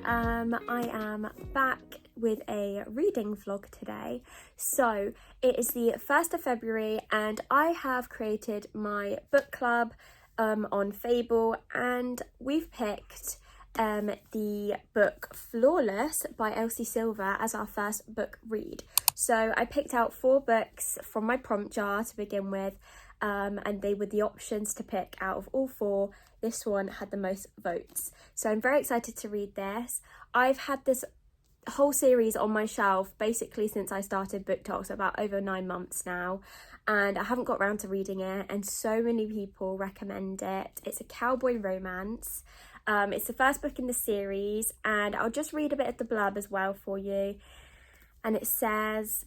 I am back with a reading vlog today. So it is the 1st of February and I have created my book club on Fable, and we've picked the book Flawless by Elsie Silver as our first book read. So I picked out 4 books from my prompt jar to begin with, and they were the options to pick out of all 4. This one had the most votes. So I'm very excited to read this. I've had this whole series on my shelf basically since I started BookTok, so about over 9 months now, and I haven't got around to reading it, and so many people recommend it. It's a cowboy romance. It's the first book in the series, and I'll just read a bit of the blurb as well for you. And it says,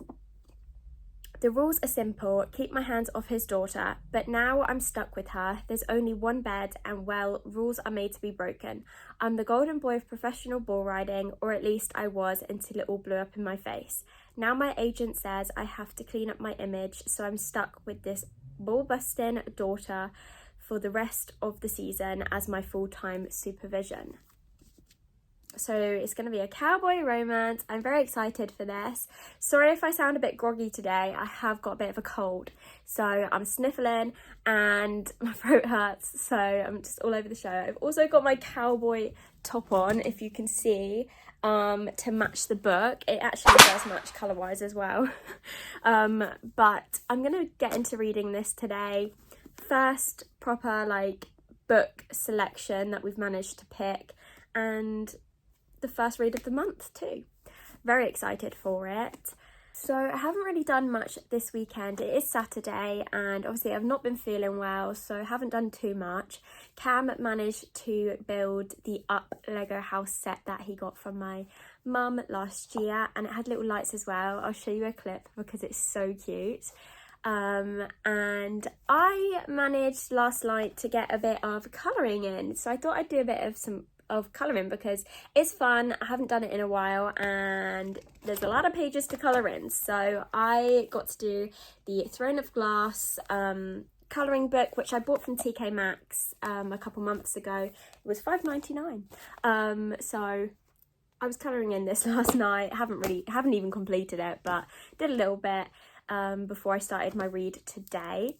"The rules are simple, keep my hands off his daughter, but now I'm stuck with her. There's only one bed and, well, rules are made to be broken. I'm the golden boy of professional bull riding, or at least I was until it all blew up in my face. Now my agent says I have to clean up my image, so I'm stuck with this bull-busting daughter for the rest of the season as my full-time supervision." So it's going to be a cowboy romance. I'm very excited for this. Sorry if I sound a bit groggy today. I have got a bit of a cold, so I'm sniffling and my throat hurts, so I'm just all over the show. I've also got my cowboy top on, if you can see, to match the book. It actually does match colour-wise as well. But I'm going to get into reading this today. First proper book selection that we've managed to pick, and the first read of the month too. Very excited for it. So I haven't really done much this weekend. It is Saturday and obviously I've not been feeling well, so I haven't done too much. Cam managed to build the Up Lego house set that he got from my mum last year, and it had little lights as well. I'll show you a clip because it's so cute. And I managed last night to get a bit of colouring in, so I thought I'd do a bit of colouring because it's fun. I haven't done it in a while and there's a lot of pages to colour in. So I got to do the Throne of Glass colouring book, which I bought from TK Maxx a couple months ago. It was $5.99. So I was colouring in this last night. Haven't even completed it, but did a little bit before I started my read today.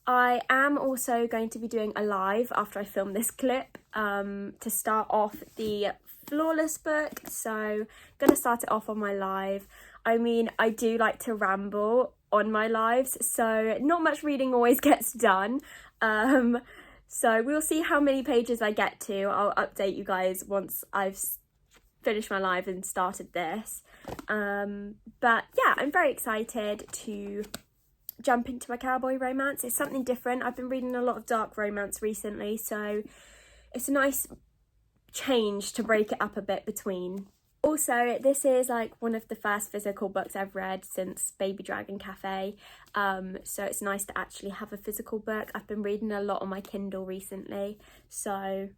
I am also going to be doing a live after I film this clip to start off the Flawless book. So I'm going to start it off on my live. I mean, I do like to ramble on my lives, so not much reading always gets done. So we'll see how many pages I get to. I'll update you guys once I've finished my live and started this. But yeah, I'm very excited to jump into a cowboy romance. It's something different. I've been reading a lot of dark romance recently, so it's a nice change to break it up a bit between. Also, this is one of the first physical books I've read since Baby Dragon Cafe, so it's nice to actually have a physical book. I've been reading a lot on my Kindle recently, so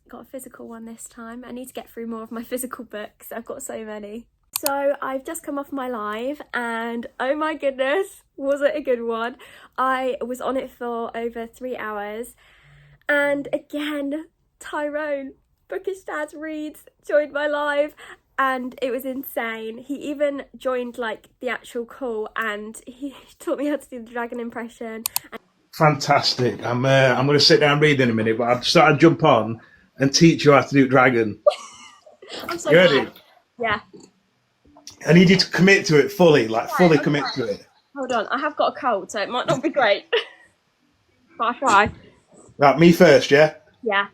got a physical one this time. I need to get through more of my physical books. I've got so many. So I've just come off my live and oh my goodness, was it a good one. I was on it for over 3 hours, and again, Tyrone, BookishDadReads, joined my live and it was insane. He even joined the actual call and he taught me how to do the dragon impression. Fantastic. I'm going to sit down and read in a minute, but I've just thought I'd jump on and teach you how to do dragon. I'm so you ready? glad. Yeah. I need you to commit to it fully, fully commit to it. Hold on, I have got a cold, so it might not be great. But I'll try. Right, me first, yeah? Yeah.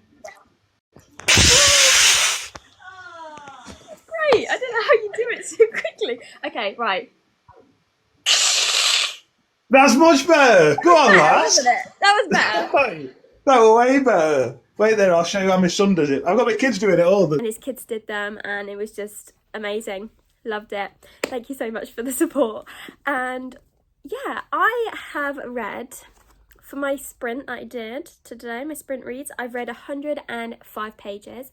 Great, I don't know how you do it so quickly. Okay, right. That's much better. Go on, lads. Wasn't it? That was better. That was way better. Wait there, I'll show you how my son does it. I've got my kids doing it all. And his kids did them, and it was just amazing. Loved it. Thank you so much for the support. And yeah, I have read, for my sprint that I did today, my sprint reads, I've read 105 pages,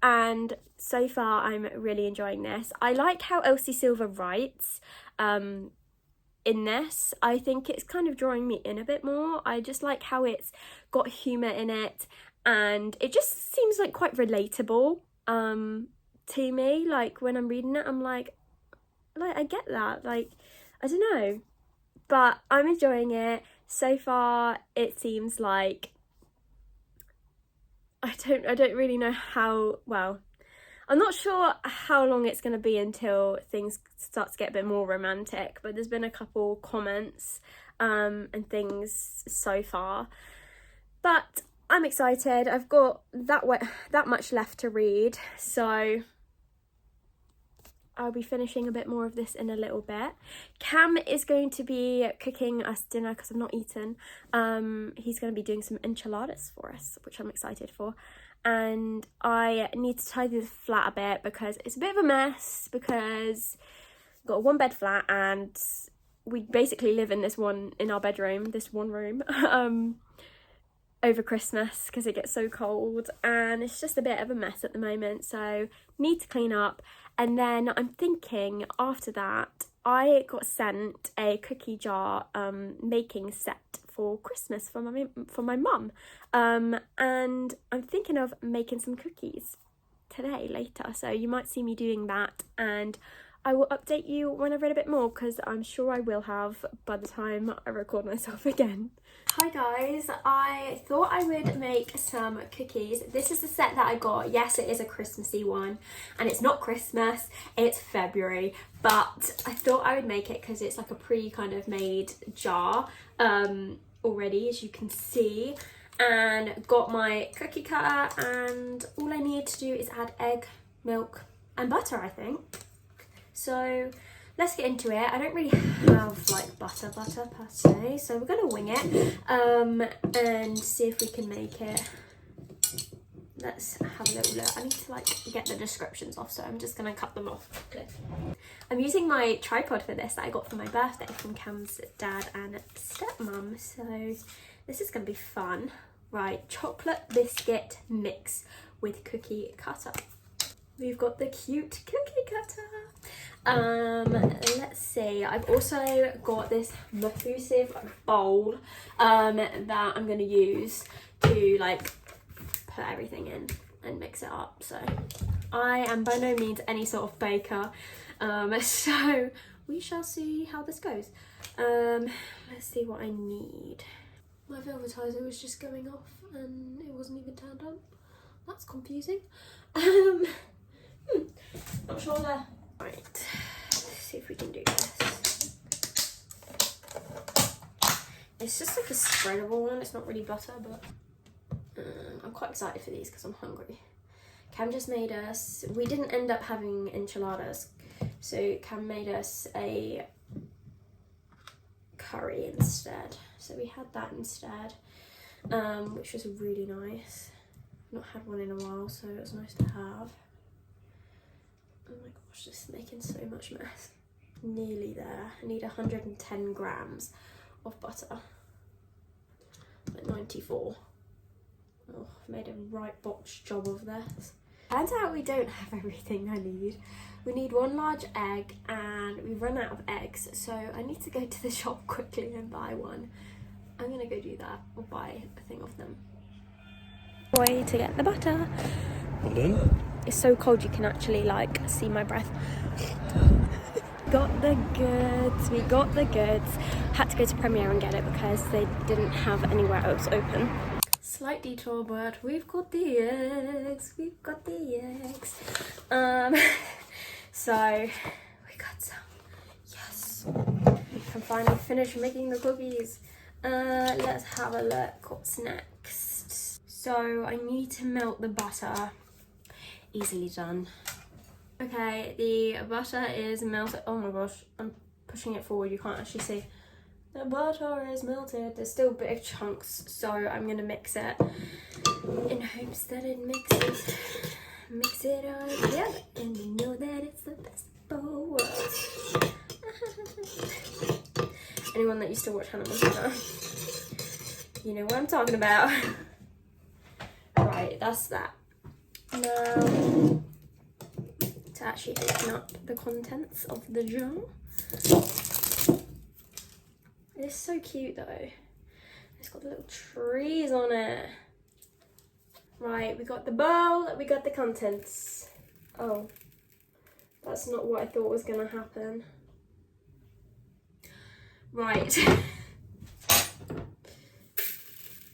and so far I'm really enjoying this. I like how Elsie Silver writes in this. I think it's kind of drawing me in a bit more. I just like how it's got humour in it, and it just seems quite relatable. to me. Like when I'm reading it, I'm like I get that, like I don't know, but I'm enjoying it so far. It seems like I don't really know how well. I'm not sure how long it's going to be until things start to get a bit more romantic, but there's been a couple comments and things so far. But I'm excited. I've got that much left to read, so I'll be finishing a bit more of this in a little bit. Cam is going to be cooking us dinner because I've not eaten. He's going to be doing some enchiladas for us, which I'm excited for. And I need to tidy the flat a bit because it's a bit of a mess, because I've got a 1-bed flat and we basically live in in our bedroom, this one room, over Christmas because it gets so cold, and it's just a bit of a mess at the moment, so need to clean up. And then I'm thinking after that, I got sent a cookie jar making set for Christmas for my mum, and I'm thinking of making some cookies later, so you might see me doing that, and I will update you when I've read a bit more, because I'm sure I will have by the time I record myself again. Hi guys, I thought I would make some cookies. This is the set that I got. Yes, it is a Christmassy one, and it's not Christmas, it's February, but I thought I would make it because it's like a kind of made jar already, as you can see, and got my cookie cutter, and all I need to do is add egg, milk and butter, I think. So let's get into it. I don't really have like butter per se, so we're gonna wing it and see if we can make it. Let's have a little look. I need to like get the descriptions off, so I'm just gonna cut them off quickly. I'm using my tripod for this that I got for my birthday from Cam's dad and stepmom, so this is gonna be fun. Right, chocolate biscuit mix with cookie cutter. We've got the cute cookie cutter. Let's see, I've also got this massive bowl that I'm going to use to like put everything in and mix it up. So I am by no means any sort of baker, so we shall see how this goes. Let's see what I need. My velvetizer was just going off and it wasn't even turned on. That's confusing. Not sure there. Right, let's see if we can do this. It's just like a spreadable one. It's not really butter, but I'm quite excited for these because I'm hungry. Cam just made us, we didn't end up having enchiladas, so Cam made us a curry instead. So we had that instead, which was really nice. I've not had one in a while, so it was nice to have. Oh my gosh, this is making so much mess. Nearly there. I need 110 grams of butter. Like 94. Oh, I've made a right botched job of this. Turns out we don't have everything I need. We need 1 large egg and we've run out of eggs, so I need to go to the shop quickly and buy one. I'm gonna go do that, or buy a thing of them. Way to get the butter. Well done. It's so cold you can actually like see my breath. Got the goods, we got the goods. Had to go to Premier and get it because they didn't have anywhere else open. Slight detour, but we've got the eggs, so we got some. Yes, we can finally finish making the cookies. Let's have a look what's next. So I need to melt the butter. Easily done. Okay, the butter is melted. Oh my gosh, I'm pushing it forward, you can't actually see. The butter is melted. There's still big chunks, so I'm gonna mix it in hopes that it mixes. Mix it all together, and you know that it's the best of both worlds. Anyone that used to watch Hannah Montana, you know what I'm talking about. Right, that's that. Now, to actually open up the contents of the jar. It's so cute though. It's got the little trees on it. Right, we got the bowl, we got the contents. Oh, that's not what I thought was going to happen. Right.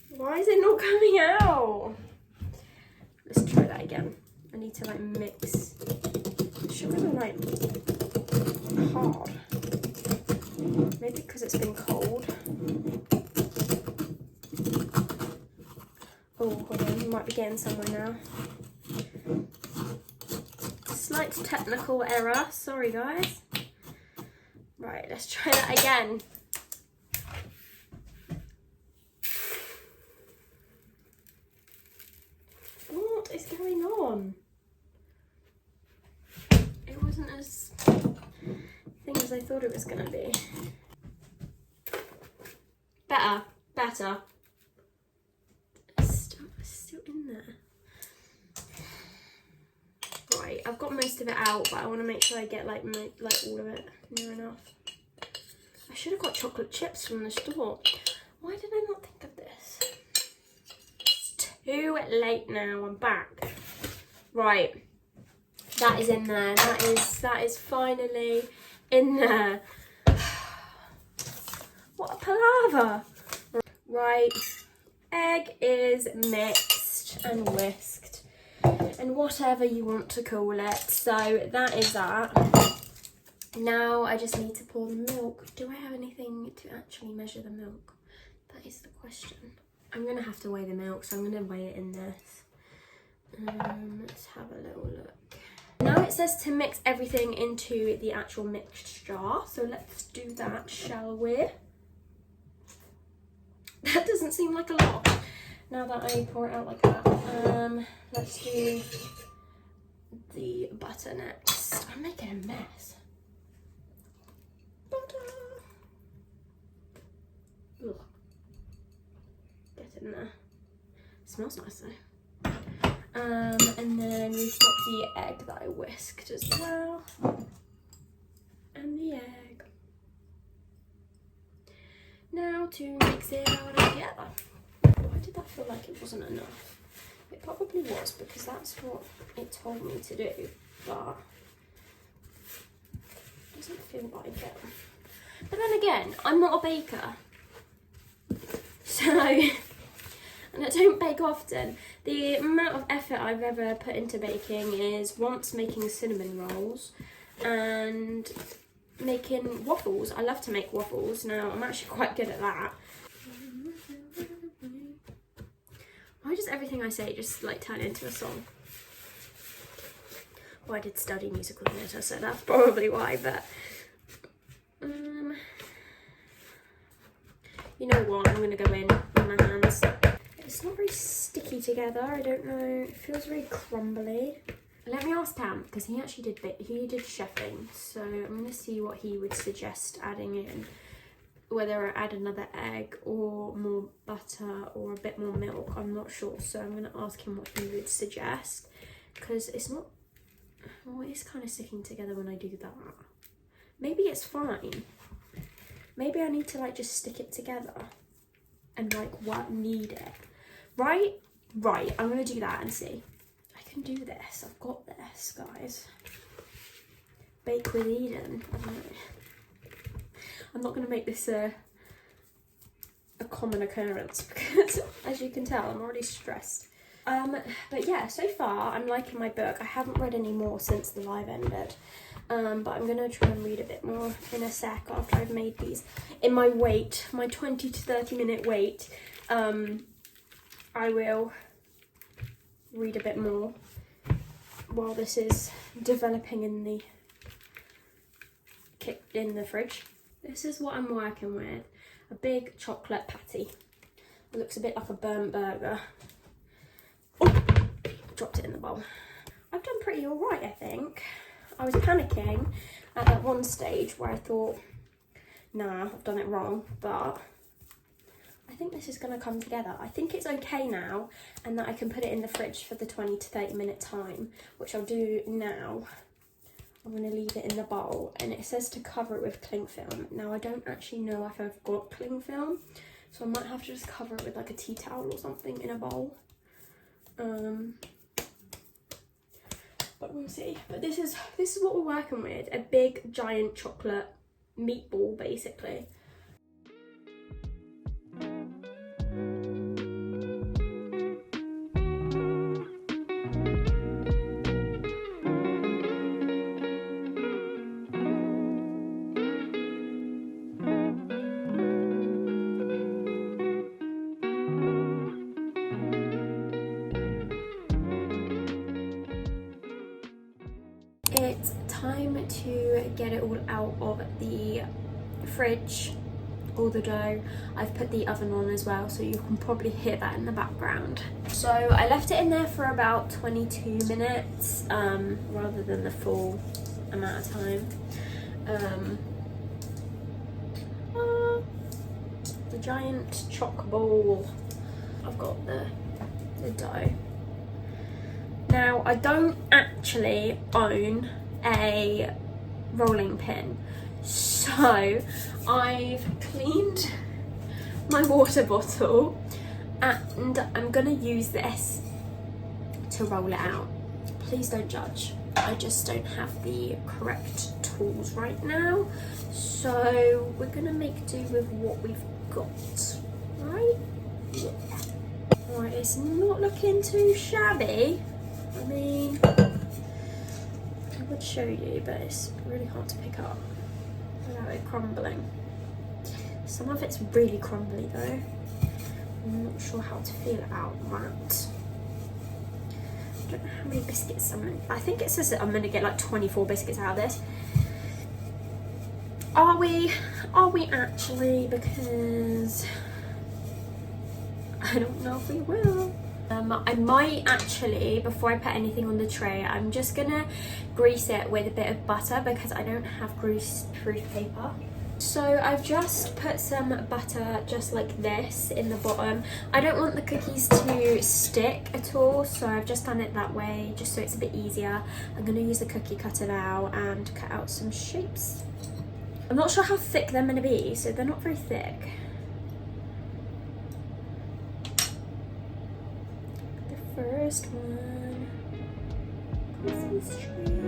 Why is it not coming out? Let's try that again. I need to like mix. Sugar like hard. Maybe because it's been cold. Oh, hold on, you might be getting somewhere now. Slight technical error, sorry guys. Right, let's try that again. What is going on? It wasn't as thing as I thought it was gonna be. Better. It's still in there. Right, I've got most of it out, but I want to make sure I get like all of it near enough. I should have got chocolate chips from the store. Why did I not think of this? It's too late now. I'm back. Right, that is in there. That is finally in there. What a palaver! Right, egg is mixed and whisked, and whatever you want to call it. So that is that. Now I just need to pour the milk. Do I have anything to actually measure the milk? That is the question. I'm gonna have to weigh the milk, so I'm gonna weigh it in this. Let's have a little look. Now it says to mix everything into the actual mixed jar, so let's do that, shall we? That doesn't seem like a lot now that I pour it out like that. Let's do the butter next. I'm making a mess. Butter. Ugh. Get in there. Smells nice though. And then we've got the egg that I whisked as well. And the egg. Now to mix it all together. Why did that feel like it wasn't enough? It probably was, because that's what it told me to do, but it doesn't feel like it. But then again, I'm not a baker. So, and I don't bake often. The amount of effort I've ever put into baking is once making cinnamon rolls and making waffles. I love to make waffles. Now, I'm actually quite good at that. Why does everything I say just like turn into a song? Well, I did study musical theatre, so that's probably why, but you know what, I'm gonna go in with my hands. It's not very sticky together, I don't know, it feels very crumbly. Let me ask Tam, because he actually did chefing, so I'm gonna see what he would suggest adding in. Whether I add another egg or more butter or a bit more milk, I'm not sure. So I'm going to ask him what he would suggest, because it's not, well, it is kind of sticking together when I do that. Maybe it's fine. Maybe I need to like just stick it together and like knead it. Right, I'm going to do that and see. I can do this. I've got this, guys. Bake with Eden. I don't know. I'm not going to make this a common occurrence, because as you can tell, I'm already stressed. But yeah, so far I'm liking my book. I haven't read any more since the live ended, but I'm going to try and read a bit more in a sec after I've made these. In my 20 to 30 minute wait, I will read a bit more while this is developing in the fridge. This is what I'm working with. A big chocolate patty. It looks a bit like a burnt burger. Oh, dropped it in the bowl. I've done pretty alright, I think. I was panicking at that one stage where I thought, nah, I've done it wrong, but I think this is going to come together. I think it's okay now, and that I can put it in the fridge for the 20 to 30 minute time, which I'll do now. I'm going to leave it in the bowl, and it says to cover it with cling film. Now, I don't actually know if I've got cling film, so I might have to just cover it with like a tea towel or something in a bowl. But but we'll see. But this is what we're working with, a big giant chocolate meatball basically. It's time to get it all out of the fridge, all the dough. I've put the oven on as well, so you can probably hear that in the background. So I left it in there for about 22 minutes, rather than the full amount of time. The giant choc ball. I've got the dough. Now, I don't actually own a rolling pin, so I've cleaned my water bottle and I'm gonna use this to roll it out. Please don't judge. I just don't have the correct tools right now, so we're gonna make do with what we've got, right? Yeah. Right, it's not looking too shabby. I mean, I would show you, but it's really hard to pick up without it crumbling. Some of it's really crumbly though. I'm not sure how to feel about that. I don't know how many biscuits I think it says that I'm gonna get like 24 biscuits out of this. Are we actually? Because I don't know if we will. I might actually, before I put anything on the tray, I'm just gonna grease it with a bit of butter because I don't have grease-proof paper. So I've just put some butter just like this in the bottom. I don't want the cookies to stick at all, so I've just done it that way just so it's a bit easier. I'm gonna use the cookie cutter now and cut out some shapes. I'm not sure how thick they're gonna be, so they're not very thick. First one, Christmas tree.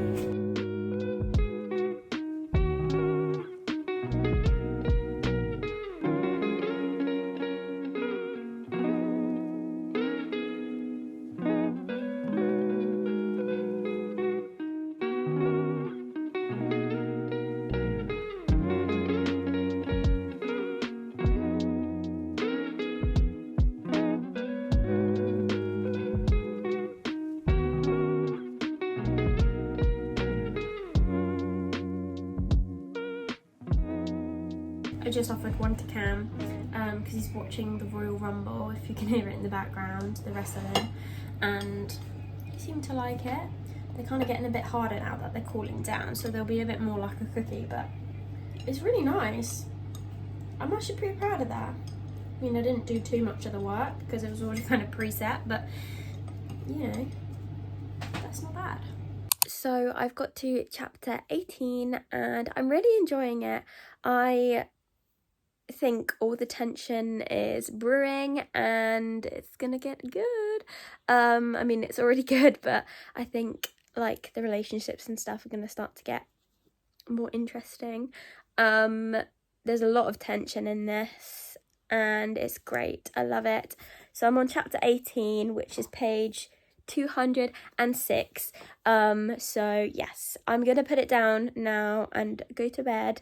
I just offered one to Cam because he's watching the Royal Rumble, if you can hear it in the background, the wrestling, and he seemed to like it. They're kind of getting a bit harder now that they're cooling down, so they'll be a bit more like a cookie, but it's really nice. I'm actually pretty proud of that. I mean, I didn't do too much of the work because it was already kind of preset, but you know, that's not bad. So I've got to chapter 18 and I'm really enjoying it. I think all the tension is brewing and it's gonna get good. I mean, it's already good, but I think like the relationships and stuff are gonna start to get more interesting. There's a lot of tension in this and it's great. I love it. So I'm on chapter 18, which is page 206. So yes, I'm gonna put it down now and go to bed.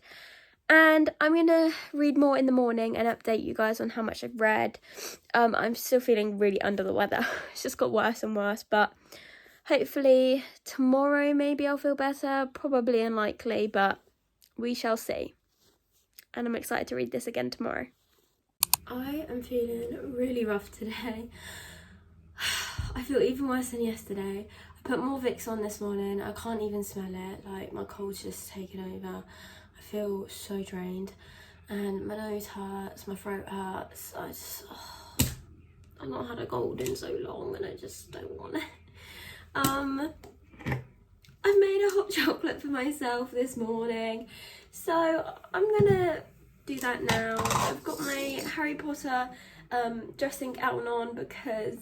And I'm gonna read more in the morning and update you guys on how much I've read. I'm still feeling really under the weather. It's just got worse and worse, but hopefully tomorrow maybe I'll feel better. Probably unlikely, but we shall see. And I'm excited to read this again tomorrow. I am feeling really rough today. I feel even worse than yesterday. I put more Vicks on this morning. I can't even smell it. Like, my cold's just taken over. I feel so drained and my nose hurts, my throat hurts. I've not had a cold in so long and I just don't want it. I've made a hot chocolate for myself this morning, so I'm gonna do that now. I've got my Harry Potter dressing gown on because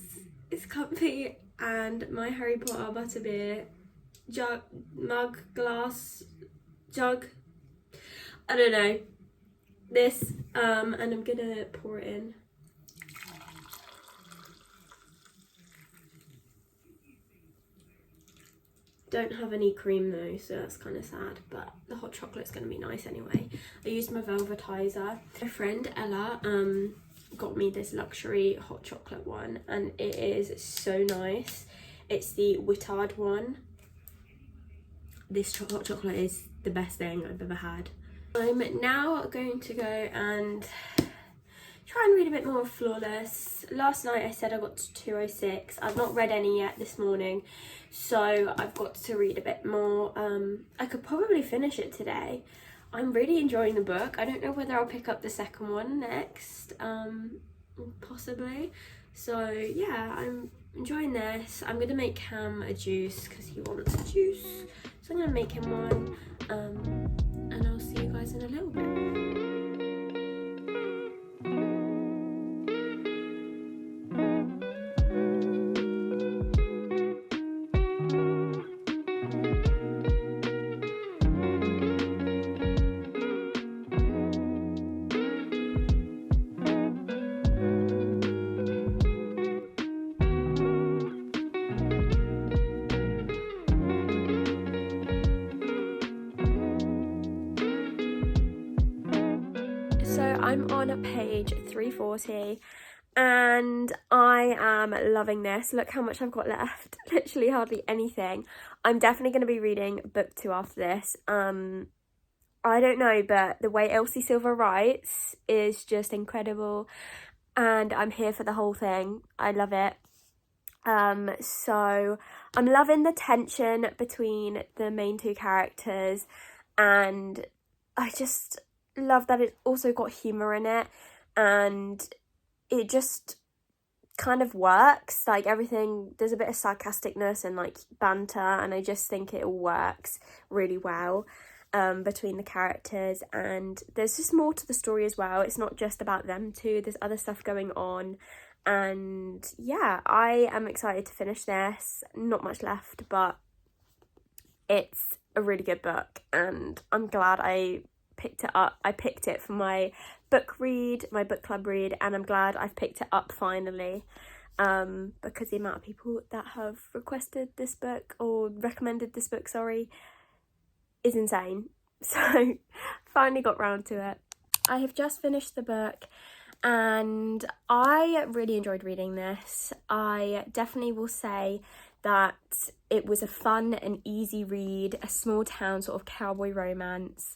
it's comfy, and my Harry Potter butterbeer glass jug. I don't know. This, and I'm gonna pour it in. Don't have any cream though, so that's kind of sad, but the hot chocolate's gonna be nice anyway. I used my velvetizer. My friend Ella got me this luxury hot chocolate one, and it is so nice. It's the Wittard one. This hot chocolate is the best thing I've ever had. I'm now going to go and try and read a bit more of Flawless. Last night I said I got to 206. I've not read any yet this morning, so I've got to read a bit more. I could probably finish it today. I'm really enjoying the book. I don't know whether I'll pick up the second one next, possibly. So yeah, I'm enjoying this. I'm gonna make Cam a juice because he wants a juice, so I'm gonna make him one, and I'll see you guys in a little bit. I'm on page 340 and I am loving this. Look how much I've got left. Literally hardly anything. I'm definitely going to be reading book 2 after this. I don't know, but the way Elsie Silver writes is just incredible and I'm here for the whole thing. I love it. So I'm loving the tension between the main 2 characters, and I just love that it's also got humour in it, and it just kind of works. Like everything, there's a bit of sarcasticness and like banter, and I just think it all works really well between the characters, and there's just more to the story as well. It's not just about them two, there's other stuff going on, and yeah, I am excited to finish this. Not much left, but it's a really good book and I'm glad I picked it up. I picked it for my book read, my book club read, and I'm glad I've picked it up finally, because the amount of people that have requested this book, or recommended this book, sorry, is insane. So finally got round to it. I have just finished the book and I really enjoyed reading this. I definitely will say that it was a fun and easy read, a small town sort of cowboy romance.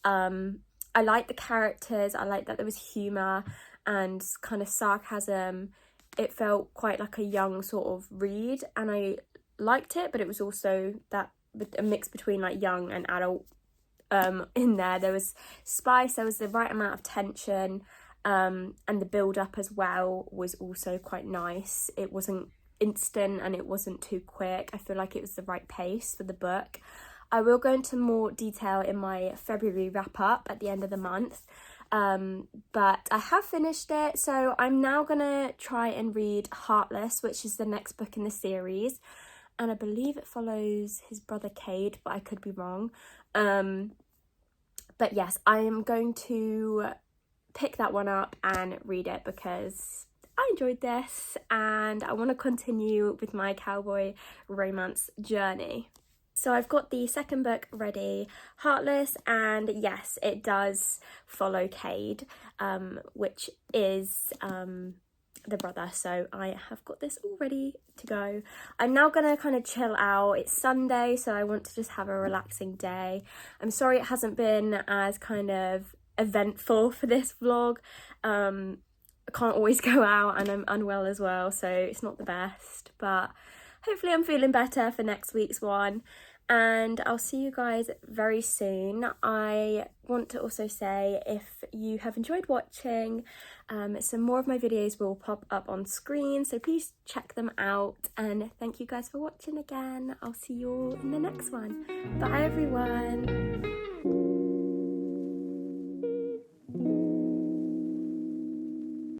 I like the characters. I like that there was humour and kind of sarcasm. It felt quite like a young sort of read, and I liked it, but it was also that a mix between like young and adult in there. There was spice, there was the right amount of tension, and the build up as well was also quite nice. It wasn't instant and it wasn't too quick. I feel like it was the right pace for the book. I will go into more detail in my February wrap up at the end of the month, but I have finished it, so I'm now gonna try and read Heartless, which is the next book in the series, and I believe it follows his brother Cade, but I could be wrong. But yes, I am going to pick that one up and read it because I enjoyed this and I want to continue with my cowboy romance journey. So I've got the second book ready, Heartless, and yes, it does follow Cade, which is the brother, so I have got this all ready to go. I'm now gonna kind of chill out. It's Sunday, so I want to just have a relaxing day. I'm sorry it hasn't been as kind of eventful for this vlog. I can't always go out and I'm unwell as well, so it's not the best, but hopefully I'm feeling better for next week's one, and I'll see you guys very soon. I want to also say, if you have enjoyed watching, some more of my videos will pop up on screen, so please check them out, and thank you guys for watching again. I'll see you all in the next one. Bye everyone.